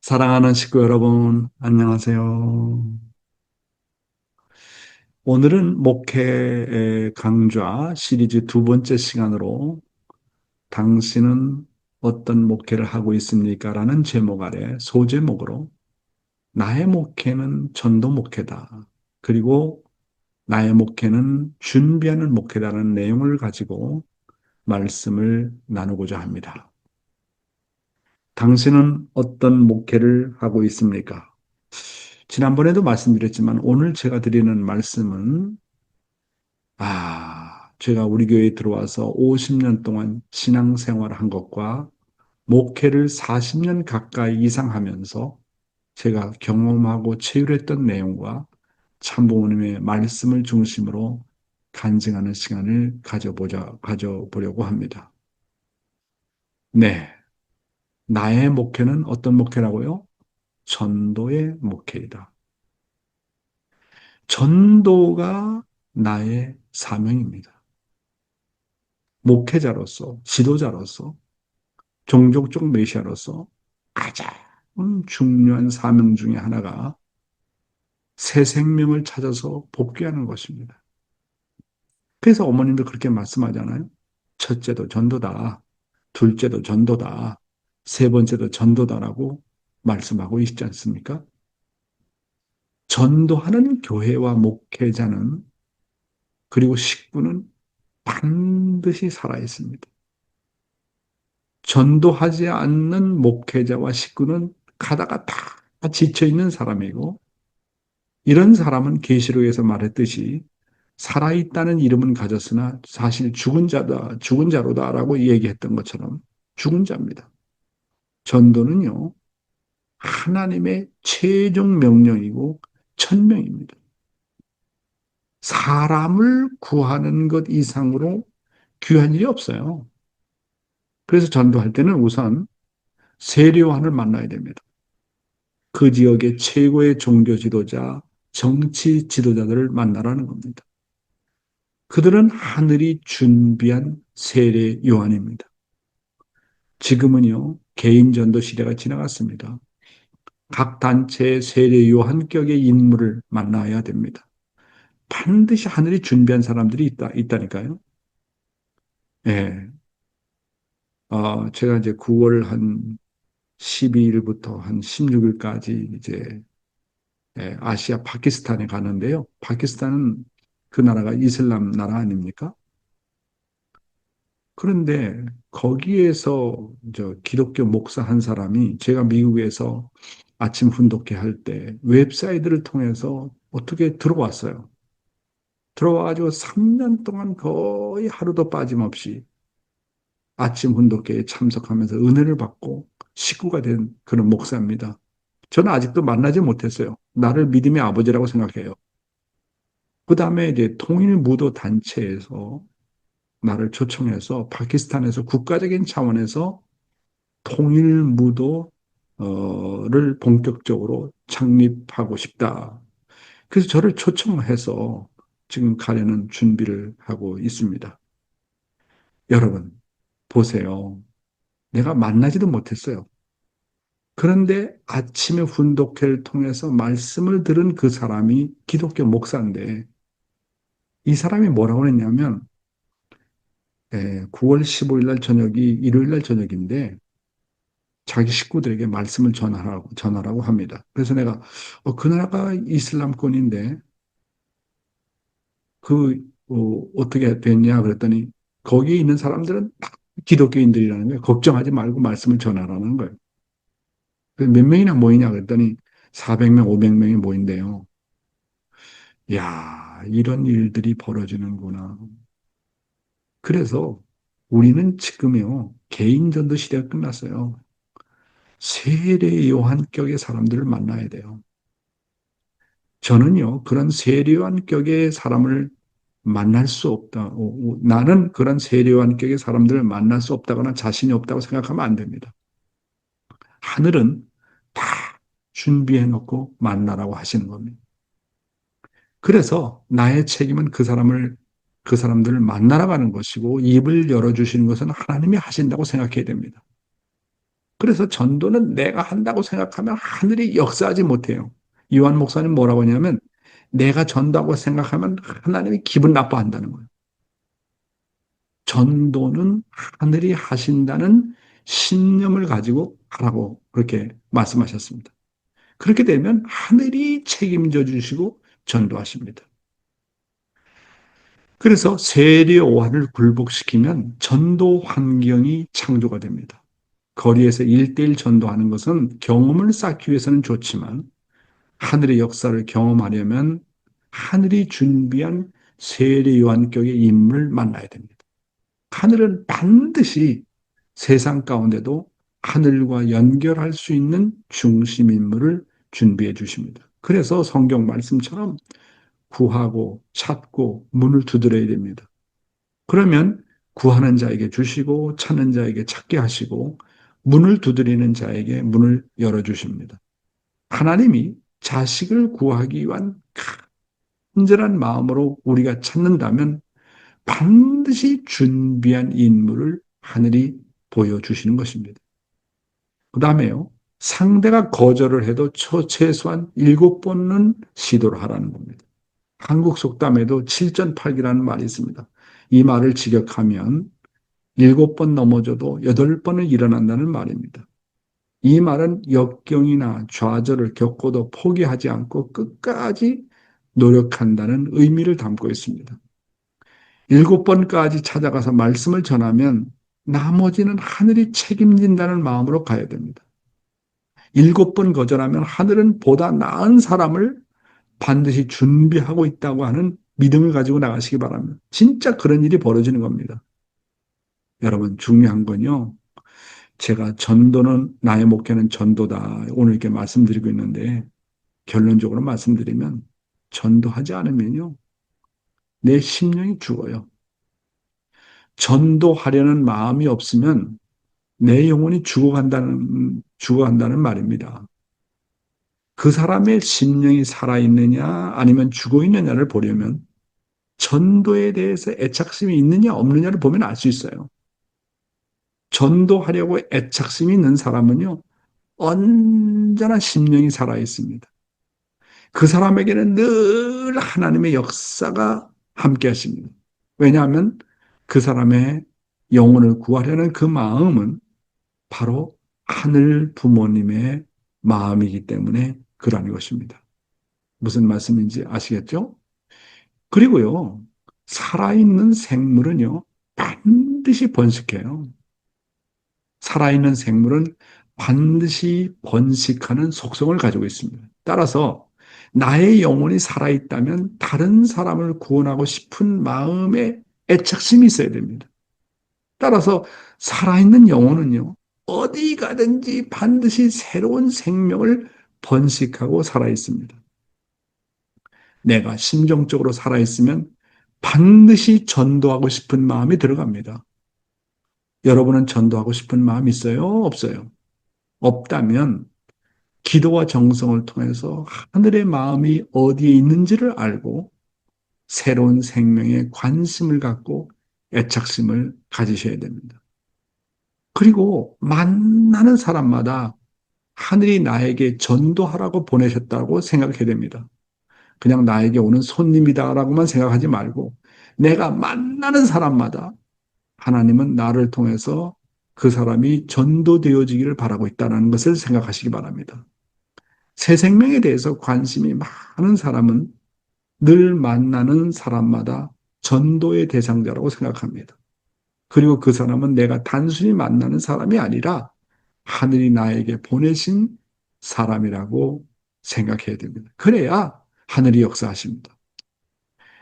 사랑하는 식구 여러분, 안녕하세요. 오늘은 목회 강좌 시리즈 두 번째 시간으로 당신은 어떤 목회를 하고 있습니까? 라는 제목 아래 소제목으로 나의 목회는 전도 목회다. 그리고 나의 목회는 준비하는 목회라는 내용을 가지고 말씀을 나누고자 합니다. 당신은 어떤 목회를 하고 있습니까? 지난번에도 말씀드렸지만 오늘 제가 드리는 말씀은 제가 우리 교회에 들어와서 50년 동안 신앙생활을 한 것과 목회를 40년 가까이 이상 하면서 제가 경험하고 체휼했던 내용과 참부모님의 말씀을 중심으로 간증하는 시간을 가져보려고 합니다. 네. 나의 목회는 어떤 목회라고요? 전도의 목회이다. 전도가 나의 사명입니다. 목회자로서, 지도자로서, 종족적 메시아로서 가장 중요한 사명 중에 하나가 새 생명을 찾아서 복귀하는 것입니다. 그래서 어머님도 그렇게 말씀하잖아요. 첫째도 전도다. 둘째도 전도다. 세 번째도 전도다라고 말씀하고 있지 않습니까? 전도하는 교회와 목회자는 그리고 식구는 반드시 살아 있습니다. 전도하지 않는 목회자와 식구는 가다가 다 지쳐 있는 사람이고, 이런 사람은 계시록에서 말했듯이 살아있다는 이름은 가졌으나 사실 죽은 자다, 죽은 자로다라고 얘기했던 것처럼 죽은 자입니다. 전도는요, 하나님의 최종 명령이고 천명입니다. 사람을 구하는 것 이상으로 귀한 일이 없어요. 그래서 전도할 때는 우선 세례요한을 만나야 됩니다. 그 지역의 최고의 종교 지도자, 정치 지도자들을 만나라는 겁니다. 그들은 하늘이 준비한 세례 요한입니다. 지금은요, 개인 전도 시대가 지나갔습니다. 각 단체의 세례 요한격의 인물을 만나야 됩니다. 반드시 하늘이 준비한 사람들이 있다니까요. 예. 제가 이제 9월 한 12일부터 한 16일까지 이제 아시아 파키스탄에 가는데요. 파키스탄은 그 나라가 이슬람 나라 아닙니까? 그런데 거기에서 기독교 목사 한 사람이 제가 미국에서 아침 훈독회 할 때 웹사이트를 통해서 어떻게 들어왔어요. 들어와가지고 3년 동안 거의 하루도 빠짐없이 아침 훈독회에 참석하면서 은혜를 받고 식구가 된 그런 목사입니다. 저는 아직도 만나지 못했어요. 나를 믿음의 아버지라고 생각해요. 그 다음에 이제 통일무도 단체에서 나를 초청해서 파키스탄에서 국가적인 차원에서 통일무도를 본격적으로 창립하고 싶다. 그래서 저를 초청해서 지금 가려는 준비를 하고 있습니다. 여러분, 보세요. 내가 만나지도 못했어요. 그런데 아침에 훈독회를 통해서 말씀을 들은 그 사람이 기독교 목사인데 이 사람이 뭐라고 했냐면 9월 15일 날 저녁이 일요일 날 저녁인데 자기 식구들에게 말씀을 전하라고 합니다. 그래서 내가 그 나라가 이슬람권인데 어떻게 됐냐 그랬더니 거기에 있는 사람들은 다 기독교인들이라는 거예요. 걱정하지 말고 말씀을 전하라는 거예요. 몇 명이나 모이냐 그랬더니 400명, 500명이 모인대요. 야, 이런 일들이 벌어지는구나. 그래서 우리는 지금요, 개인 전도 시대가 끝났어요. 세례 요한격의 사람들을 만나야 돼요. 저는요, 그런 세례 요한격의 사람을 만날 수 없다. 나는 그런 세례 요한격의 사람들을 만날 수 없다거나 자신이 없다고 생각하면 안 됩니다. 하늘은 다 준비해 놓고 만나라고 하시는 겁니다. 그래서 나의 책임은 그 사람들을 만나러 가는 것이고 입을 열어주시는 것은 하나님이 하신다고 생각해야 됩니다. 그래서 전도는 내가 한다고 생각하면 하늘이 역사하지 못해요. 요한 목사님 뭐라고 하냐면 내가 전도하고 생각하면 하나님이 기분 나빠한다는 거예요. 전도는 하늘이 하신다는 신념을 가지고 하라고 그렇게 말씀하셨습니다. 그렇게 되면 하늘이 책임져 주시고 전도하십니다. 그래서 세례 오한을 굴복시키면 전도 환경이 창조가 됩니다. 거리에서 일대일 전도하는 것은 경험을 쌓기 위해서는 좋지만 하늘의 역사를 경험하려면 하늘이 준비한 세례 요한격의 인물을 만나야 됩니다. 하늘은 반드시 세상 가운데도 하늘과 연결할 수 있는 중심 인물을 준비해 주십니다. 그래서 성경 말씀처럼 구하고 찾고 문을 두드려야 됩니다. 그러면 구하는 자에게 주시고 찾는 자에게 찾게 하시고 문을 두드리는 자에게 문을 열어주십니다. 하나님이 자식을 구하기 위한 간절한 마음으로 우리가 찾는다면 반드시 준비한 인물을 하늘이 보여주시는 것입니다. 그 다음에요. 상대가 거절을 해도 최소한 7번은 시도를 하라는 겁니다. 한국 속담에도 7전8기라는 말이 있습니다. 이 말을 직역하면 7번 넘어져도 8번은 일어난다는 말입니다. 이 말은 역경이나 좌절을 겪고도 포기하지 않고 끝까지 노력한다는 의미를 담고 있습니다. 7번까지 찾아가서 말씀을 전하면 나머지는 하늘이 책임진다는 마음으로 가야 됩니다. 7번 거절하면 하늘은 보다 나은 사람을 반드시 준비하고 있다고 하는 믿음을 가지고 나가시기 바랍니다. 진짜 그런 일이 벌어지는 겁니다. 여러분, 중요한 건요. 제가 전도는, 나의 목회는 전도다. 오늘 이렇게 말씀드리고 있는데, 결론적으로 말씀드리면, 전도하지 않으면요. 내 심령이 죽어요. 전도하려는 마음이 없으면 내 영혼이 죽어간다는 말입니다. 그 사람의 심령이 살아있느냐, 아니면 죽어있느냐를 보려면, 전도에 대해서 애착심이 있느냐, 없느냐를 보면 알 수 있어요. 전도하려고 애착심이 있는 사람은요, 언제나 심령이 살아있습니다. 그 사람에게는 늘 하나님의 역사가 함께 하십니다. 왜냐하면 그 사람의 영혼을 구하려는 그 마음은 바로 하늘 부모님의 마음이기 때문에 그러한 것입니다. 무슨 말씀인지 아시겠죠? 그리고요, 살아있는 생물은요, 반드시 번식해요. 살아있는 생물은 반드시 번식하는 속성을 가지고 있습니다. 따라서 나의 영혼이 살아있다면 다른 사람을 구원하고 싶은 마음에 애착심이 있어야 됩니다. 따라서 살아있는 영혼은요, 어디 가든지 반드시 새로운 생명을 번식하고 살아있습니다. 내가 심정적으로 살아있으면 반드시 전도하고 싶은 마음이 들어갑니다. 여러분은 전도하고 싶은 마음 있어요? 없어요? 없다면 기도와 정성을 통해서 하늘의 마음이 어디에 있는지를 알고 새로운 생명에 관심을 갖고 애착심을 가지셔야 됩니다. 그리고 만나는 사람마다 하늘이 나에게 전도하라고 보내셨다고 생각해야 됩니다. 그냥 나에게 오는 손님이다라고만 생각하지 말고 내가 만나는 사람마다 하나님은 나를 통해서 그 사람이 전도되어지기를 바라고 있다는 것을 생각하시기 바랍니다. 새 생명에 대해서 관심이 많은 사람은 늘 만나는 사람마다 전도의 대상자라고 생각합니다. 그리고 그 사람은 내가 단순히 만나는 사람이 아니라 하늘이 나에게 보내신 사람이라고 생각해야 됩니다. 그래야 하늘이 역사하십니다.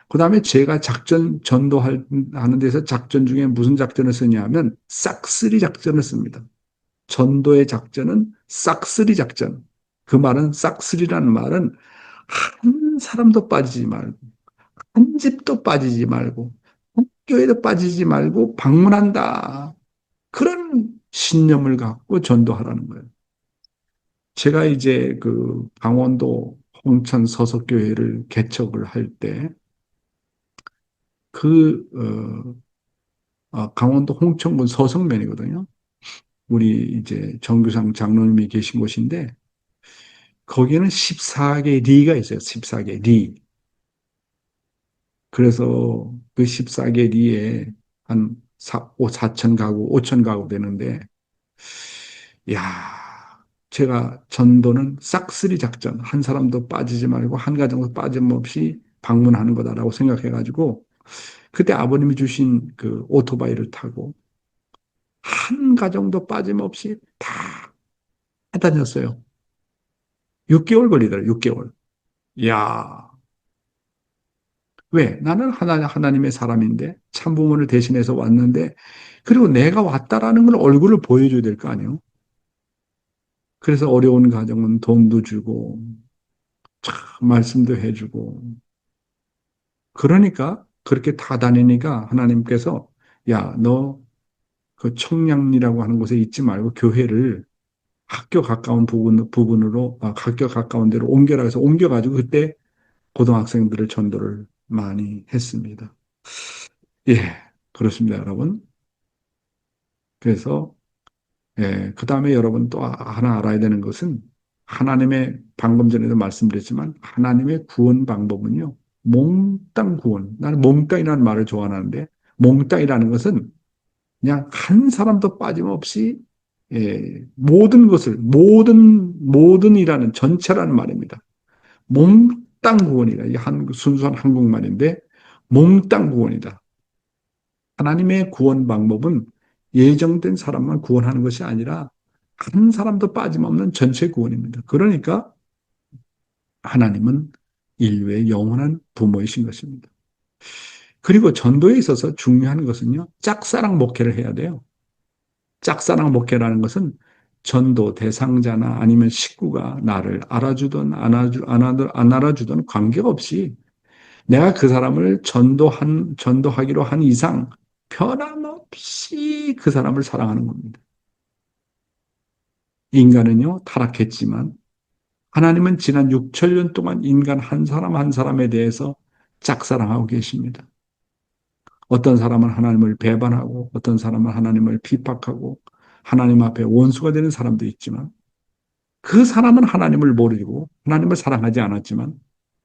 그 다음에 제가 전도하는 데서 작전 중에 무슨 작전을 쓰냐면 싹쓸이 작전을 씁니다. 전도의 작전은 싹쓸이 작전. 그 말은 싹쓸이라는 말은 한 사람도 빠지지 말고, 한 집도 빠지지 말고, 학교에도 빠지지 말고 방문한다. 그런 신념을 갖고 전도하라는 거예요. 제가 이제 그 강원도 홍천 서석교회를 개척을 할 때, 그, 강원도 홍천군 서성면이거든요. 우리 이제 정규상 장로님이 계신 곳인데 거기에는 14개 리가 있어요. 14개 리. 그래서 그 14개 리에 한 4천 가구, 5천 가구 되는데 야, 제가 전도는 싹쓸이 작전, 한 사람도 빠지지 말고 한 가정도 빠짐없이 방문하는 거다라고 생각해가지고 그때 아버님이 주신 그 오토바이를 타고 한 가정도 빠짐없이 다 다녔어요. 6개월 걸리더라고요. 6개월. 야, 왜? 나는 하나님의 사람인데 참부모를 대신해서 왔는데 그리고 내가 왔다라는 걸 얼굴을 보여줘야 될 거 아니에요? 그래서 어려운 가정은 돈도 주고 참 말씀도 해주고 그러니까 그렇게 다 다니니까 하나님께서 야, 너 그 청량리라고 하는 곳에 있지 말고 교회를 학교 가까운 부분으로 학교 가까운 데로 옮겨라 해서 옮겨가지고 그때 고등학생들을 전도를 많이 했습니다. 예, 그렇습니다, 여러분. 그래서 그 다음에 여러분 또 하나 알아야 되는 것은 하나님의 방금 전에도 말씀드렸지만 하나님의 구원 방법은요. 몽땅 구원. 나는 몽땅이라는 말을 좋아하는데 몽땅이라는 것은 그냥 한 사람도 빠짐없이 모든 것을 모든이라는 전체라는 말입니다. 몽땅 구원이다. 이게 순수한 한국말인데 몽땅 구원이다. 하나님의 구원 방법은 예정된 사람만 구원하는 것이 아니라 한 사람도 빠짐없는 전체 구원입니다. 그러니까 하나님은 인류의 영원한 부모이신 것입니다. 그리고 전도에 있어서 중요한 것은요, 짝사랑 목회를 해야 돼요. 짝사랑 목회라는 것은 전도 대상자나 아니면 식구가 나를 알아주든 안 알아주든 관계없이 내가 그 사람을 전도하기로 한 이상 변함없이 그 사람을 사랑하는 겁니다. 인간은요, 타락했지만 하나님은 지난 6천년 동안 인간 한 사람 한 사람에 대해서 짝사랑하고 계십니다. 어떤 사람은 하나님을 배반하고 어떤 사람은 하나님을 비박하고 하나님 앞에 원수가 되는 사람도 있지만 그 사람은 하나님을 모르고 하나님을 사랑하지 않았지만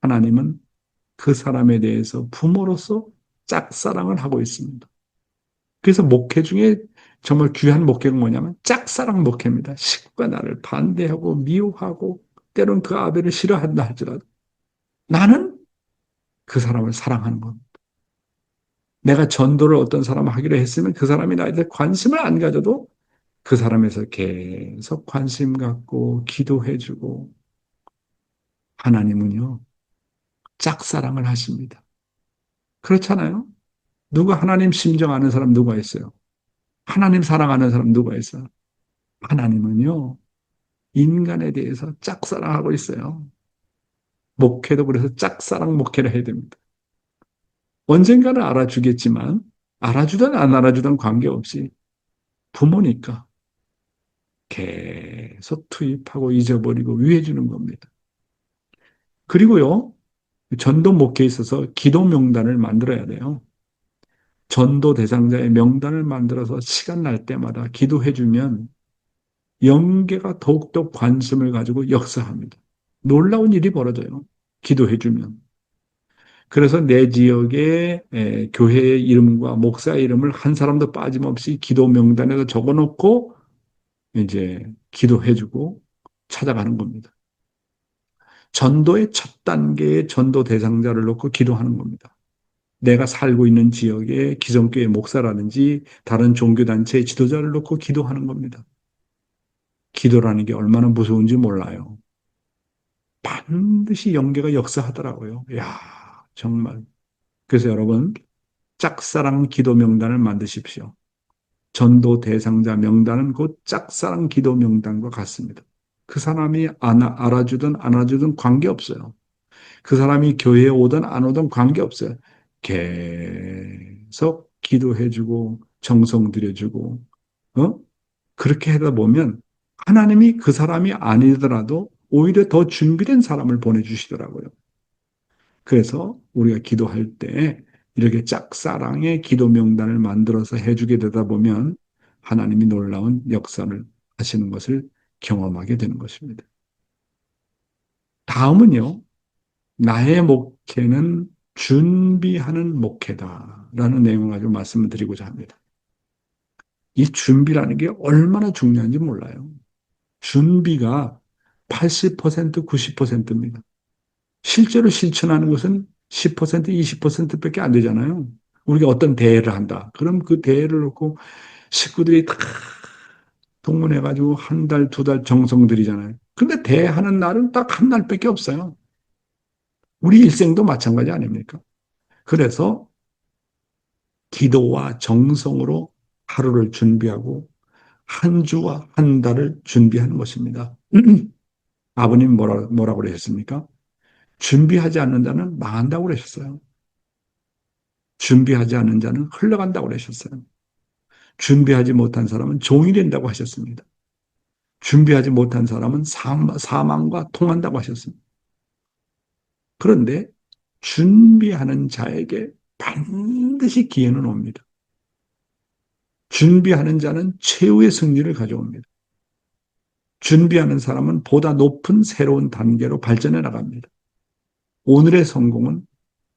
하나님은 그 사람에 대해서 부모로서 짝사랑을 하고 있습니다. 그래서 목회 중에 정말 귀한 목회가 뭐냐면 짝사랑 목회입니다. 식구가 나를 반대하고 미워하고 때론 그 아벨을 싫어한다 할지라도 나는 그 사람을 사랑하는 겁니다. 내가 전도를 어떤 사람 하기로 했으면 그 사람이 나에 대해 관심을 안 가져도 그 사람에서 계속 관심 갖고 기도해주고 하나님은요 짝사랑을 하십니다. 그렇잖아요? 누가 하나님 심정 아는 사람 누가 있어요? 하나님 사랑하는 사람 누가 있어요? 하나님은요 인간에 대해서 짝사랑하고 있어요. 목회도 그래서 짝사랑 목회를 해야 됩니다. 언젠가는 알아주겠지만 알아주든 안 알아주든 관계없이 부모니까 계속 투입하고 잊어버리고 위해주는 겁니다. 그리고요, 전도 목회에 있어서 기도 명단을 만들어야 돼요. 전도 대상자의 명단을 만들어서 시간 날 때마다 기도해주면 영계가 더욱더 관심을 가지고 역사합니다. 놀라운 일이 벌어져요. 기도해주면. 그래서 내 지역의 교회의 이름과 목사의 이름을 한 사람도 빠짐없이 기도 명단에서 적어놓고 이제 기도해주고 찾아가는 겁니다. 전도의 첫 단계의 전도 대상자를 놓고 기도하는 겁니다. 내가 살고 있는 지역의 기성교회 목사라든지 다른 종교단체의 지도자를 놓고 기도하는 겁니다. 기도라는 게 얼마나 무서운지 몰라요. 반드시 영계가 역사하더라고요. 야, 정말. 그래서 여러분, 짝사랑 기도 명단을 만드십시오. 전도 대상자 명단은 곧 짝사랑 기도 명단과 같습니다. 그 사람이 알아주든 안 알아주든 관계없어요. 그 사람이 교회에 오든 안 오든 관계없어요. 계속 기도해주고 정성 들여주고 그렇게 하다 보면 하나님이 그 사람이 아니더라도 오히려 더 준비된 사람을 보내주시더라고요. 그래서 우리가 기도할 때 이렇게 짝사랑의 기도 명단을 만들어서 해주게 되다 보면 하나님이 놀라운 역사를 하시는 것을 경험하게 되는 것입니다. 다음은요, 나의 목회는 준비하는 목회다라는 내용을 가지고 말씀을 드리고자 합니다. 이 준비라는 게 얼마나 중요한지 몰라요. 준비가 80%, 90%입니다. 실제로 실천하는 것은 10%, 20%밖에 안 되잖아요. 우리가 어떤 대회를 한다. 그럼 그 대회를 놓고 식구들이 다 동원해가지고 한 달, 두 달 정성 들이잖아요. 근데 대회하는 날은 딱 한 날밖에 없어요. 우리 일생도 마찬가지 아닙니까? 그래서 기도와 정성으로 하루를 준비하고 한 주와 한 달을 준비하는 것입니다. 아버님 뭐라고 그러셨습니까? 준비하지 않는 자는 망한다고 그러셨어요. 준비하지 않는 자는 흘러간다고 그러셨어요. 준비하지 못한 사람은 종이 된다고 하셨습니다. 준비하지 못한 사람은 사망과 통한다고 하셨습니다. 그런데 준비하는 자에게 반드시 기회는 옵니다. 준비하는 자는 최후의 승리를 가져옵니다. 준비하는 사람은 보다 높은 새로운 단계로 발전해 나갑니다. 오늘의 성공은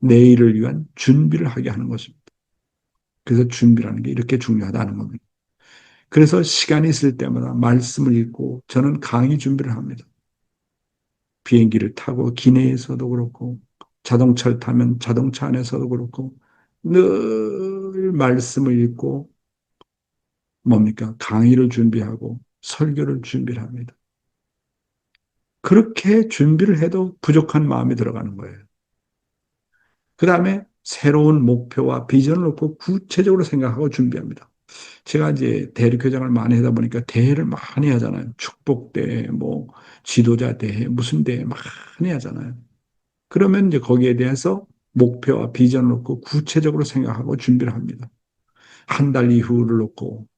내일을 위한 준비를 하게 하는 것입니다. 그래서 준비라는 게 이렇게 중요하다는 겁니다. 그래서 시간이 있을 때마다 말씀을 읽고 저는 강의 준비를 합니다. 비행기를 타고 기내에서도 그렇고 자동차를 타면 자동차 안에서도 그렇고 늘 말씀을 읽고 뭡니까? 강의를 준비하고 설교를 준비를 합니다. 그렇게 준비를 해도 부족한 마음이 들어가는 거예요. 그 다음에 새로운 목표와 비전을 놓고 구체적으로 생각하고 준비합니다. 제가 이제 대리교장을 많이 하다 보니까 대회를 많이 하잖아요. 축복대회, 뭐, 지도자 대회, 무슨 대회 많이 하잖아요. 그러면 이제 거기에 대해서 목표와 비전을 놓고 구체적으로 생각하고 준비를 합니다. 한 달 이후를 놓고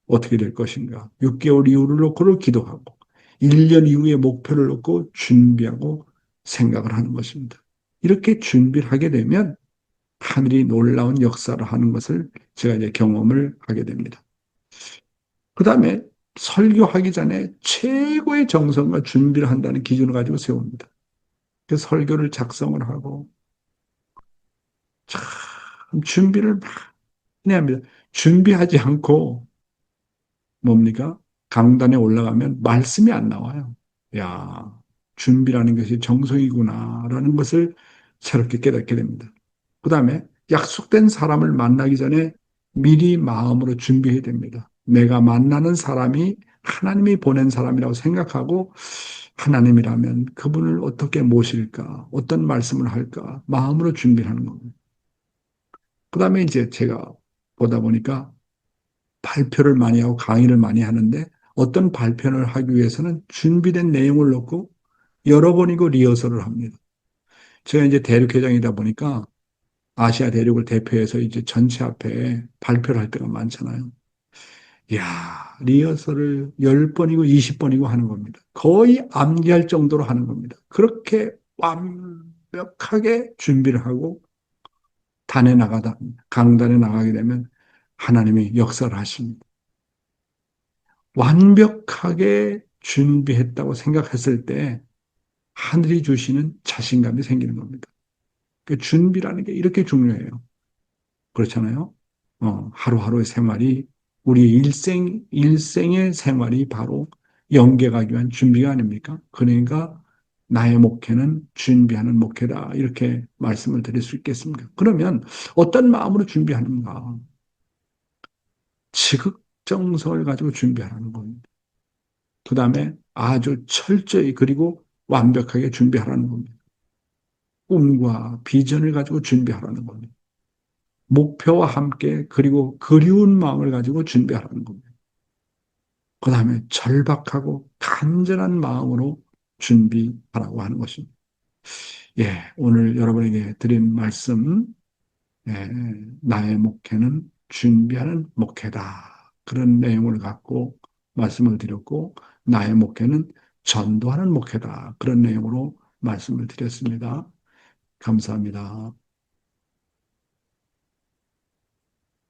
어떻게 될 것인가. 6개월 이후를 놓고를 기도하고 1년 이후의 목표를 놓고 준비하고 생각을 하는 것입니다. 이렇게 준비를 하게 되면 하늘이 놀라운 역사를 하는 것을 제가 이제 경험을 하게 됩니다. 그 다음에 설교하기 전에 최고의 정성과 준비를 한다는 기준을 가지고 세웁니다. 그 설교를 작성을 하고 참 준비를 많이 합니다. 준비하지 않고 뭡니까? 강단에 올라가면 말씀이 안 나와요. 야, 준비라는 것이 정성이구나라는 것을 새롭게 깨닫게 됩니다. 그 다음에 약속된 사람을 만나기 전에 미리 마음으로 준비해야 됩니다. 내가 만나는 사람이 하나님이 보낸 사람이라고 생각하고 하나님이라면 그분을 어떻게 모실까? 어떤 말씀을 할까? 마음으로 준비하는 겁니다. 그 다음에 이제 제가 보다 보니까 발표를 많이 하고 강의를 많이 하는데 어떤 발표를 하기 위해서는 준비된 내용을 넣고 여러 번이고 리허설을 합니다. 제가 이제 대륙회장이다 보니까 아시아 대륙을 대표해서 이제 전체 앞에 발표를 할 때가 많잖아요. 이야, 리허설을 10번이고 20번이고 하는 겁니다. 거의 암기할 정도로 하는 겁니다. 그렇게 완벽하게 준비를 하고 강단에 나가게 되면 하나님이 역사를 하십니다. 완벽하게 준비했다고 생각했을 때 하늘이 주시는 자신감이 생기는 겁니다. 그 준비라는 게 이렇게 중요해요. 그렇잖아요. 하루하루의 생활이 우리 일생의 생활이 바로 영계가기 위한 준비가 아닙니까? 그러니까 나의 목회는 준비하는 목회다. 이렇게 말씀을 드릴 수 있겠습니다. 그러면 어떤 마음으로 준비하는가? 지극정성을 가지고 준비하는 겁니다. 그 다음에 아주 철저히 그리고 완벽하게 준비하라는 겁니다. 꿈과 비전을 가지고 준비하라는 겁니다. 목표와 함께 그리고 그리운 마음을 가지고 준비하라는 겁니다. 그 다음에 절박하고 간절한 마음으로 준비하라고 하는 것입니다. 예, 오늘 여러분에게 드린 말씀, 예, 나의 목회는 준비하는 목회다. 그런 내용을 갖고 말씀을 드렸고, 나의 목회는 전도하는 목회다. 그런 내용으로 말씀을 드렸습니다. 감사합니다.